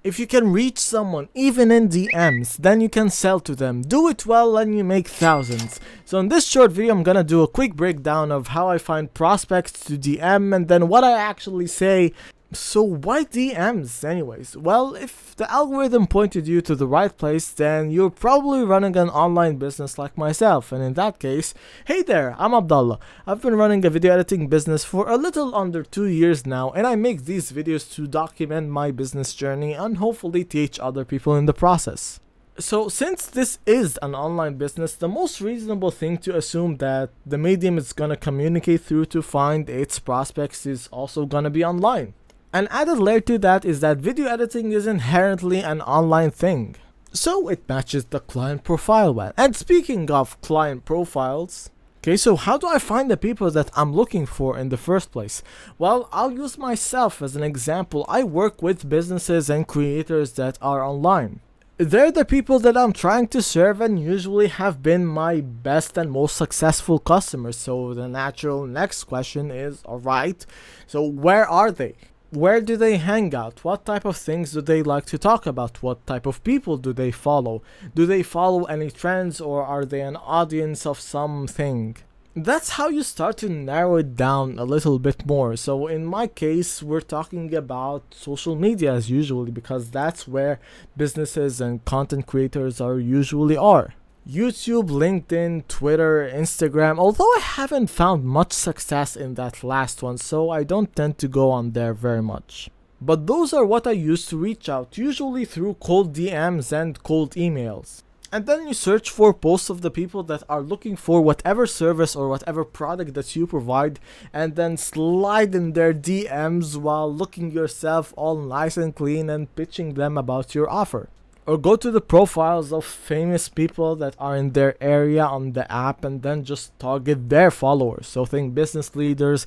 If you can reach someone even in DMs, then you can sell to them. Do it well and you make thousands. So in this short video, I'm gonna do a quick breakdown of how I find prospects to DM and then what I actually say. So why DMs anyways? Well, if the algorithm pointed you to the right place, then you're probably running an online business like myself, and in that case, hey there, I'm Abdullah. I've been running a video editing business for a little under 2 years now, and I make these videos to document my business journey and hopefully teach other people in the process. So since this is an online business, the most reasonable thing to assume that the medium it's gonna communicate through to find its prospects is also gonna be online. An added layer to that is that video editing is inherently an online thing, so it matches the client profile well. And speaking of client profiles, okay, so how do I find the people that I'm looking for in the first place? Well, I'll use myself as an example. I work with businesses and creators that are online. They're the people that I'm trying to serve and usually have been my best and most successful customers. So the natural next question is, alright, so where are they? Where do they hang out? What type of things do they like to talk about? What type of people do they follow? Do they follow any trends, or are they an audience of something? That's how you start to narrow it down a little bit more. So in my case, we're talking about social media as usually, because that's where businesses and content creators are usually are. YouTube, LinkedIn, Twitter, Instagram, although I haven't found much success in that last one, so I don't tend to go on there very much. But those are what I use to reach out, usually through cold DMs and cold emails. And then you search for posts of the people that are looking for whatever service or whatever product that you provide, and then slide in their DMs while looking yourself all nice and clean and pitching them about your offer. Or go to the profiles of famous people that are in their area on the app and then just target their followers. So think business leaders,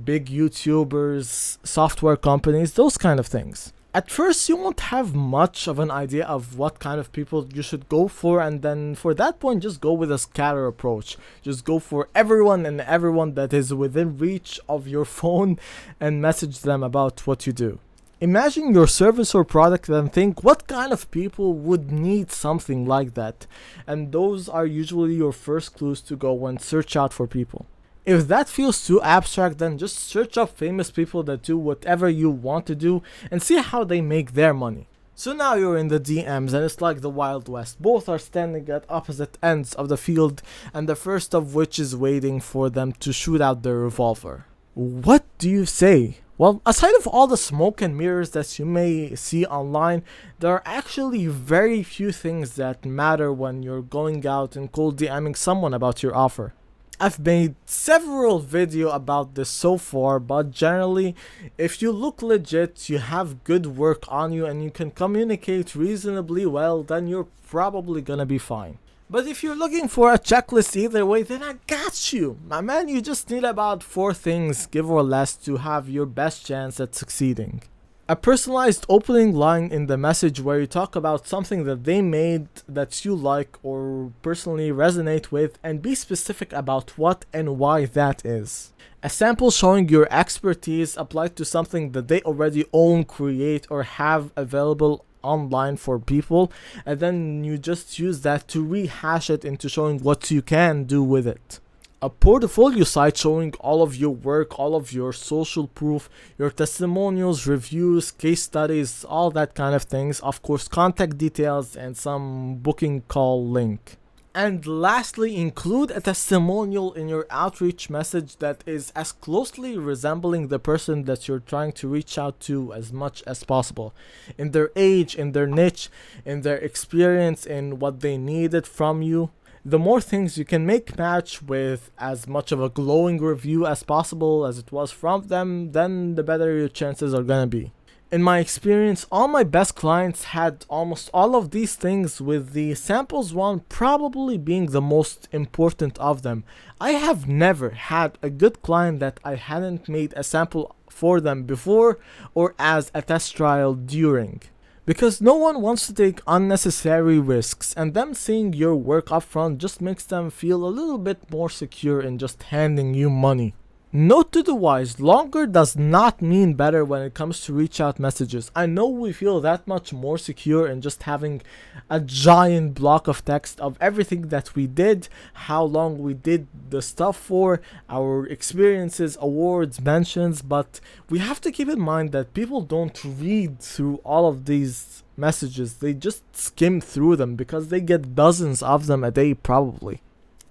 big YouTubers, software companies, those kind of things. At first, you won't have much of an idea of what kind of people you should go for, and then for that point, just go with a scatter approach. Just go for everyone and everyone that is within reach of your phone and message them about what you do. Imagine your service or product and think what kind of people would need something like that, and those are usually your first clues to go and search out for people. If that feels too abstract, then just search up famous people that do whatever you want to do and see how they make their money. So now you're in the DMs and it's like the Wild West. Both are standing at opposite ends of the field, and the first of which is waiting for them to shoot out their revolver. What do you say? Well, aside of all the smoke and mirrors that you may see online, there are actually very few things that matter when you're going out and cold DMing someone about your offer. I've made several videos about this so far, but generally, if you look legit, you have good work on you, and you can communicate reasonably well, then you're probably gonna be fine. But if you're looking for a checklist either way, then I got you. My man, you just need about 4 things, give or less, to have your best chance at succeeding. A personalized opening line in the message where you talk about something that they made that you like or personally resonate with, and be specific about what and why that is. A sample showing your expertise applied to something that they already own, create, or have available online for people, and then you just use that to rehash it into showing what you can do with it. A portfolio site showing all of your work, all of your social proof, your testimonials, reviews, case studies, all that kind of things. Of course, contact details and some booking call link. And lastly, include a testimonial in your outreach message that is as closely resembling the person that you're trying to reach out to as much as possible. In their age, in their niche, in their experience, in what they needed from you. The more things you can make match with as much of a glowing review as possible as it was from them, then the better your chances are gonna be. In my experience, all my best clients had almost all of these things, with the samples one probably being the most important of them. I have never had a good client that I hadn't made a sample for them before or as a test trial during. Because no one wants to take unnecessary risks, and them seeing your work upfront just makes them feel a little bit more secure in just handing you money. Note to the wise, longer does not mean better when it comes to reach out messages. I know we feel that much more secure in just having a giant block of text of everything that we did, how long we did the stuff for, our experiences, awards, mentions, but we have to keep in mind that people don't read through all of these messages. They just skim through them because they get dozens of them a day probably.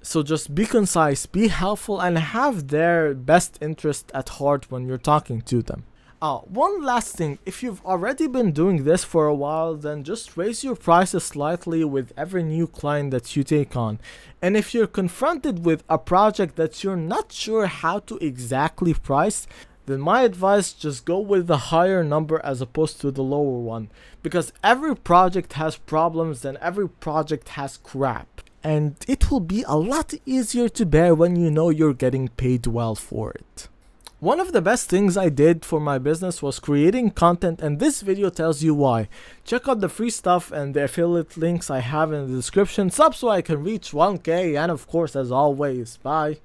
So just be concise, be helpful, and have their best interest at heart when you're talking to them. One last thing, if you've already been doing this for a while, then just raise your prices slightly with every new client that you take on. And if you're confronted with a project that you're not sure how to exactly price, then my advice, just go with the higher number as opposed to the lower one. Because every project has problems and every project has crap. And it will be a lot easier to bear when you know you're getting paid well for it. One of the best things I did for my business was creating content, and this video tells you why. Check out the free stuff and the affiliate links I have in the description. Sub so I can reach 1K, and of course, as always, bye.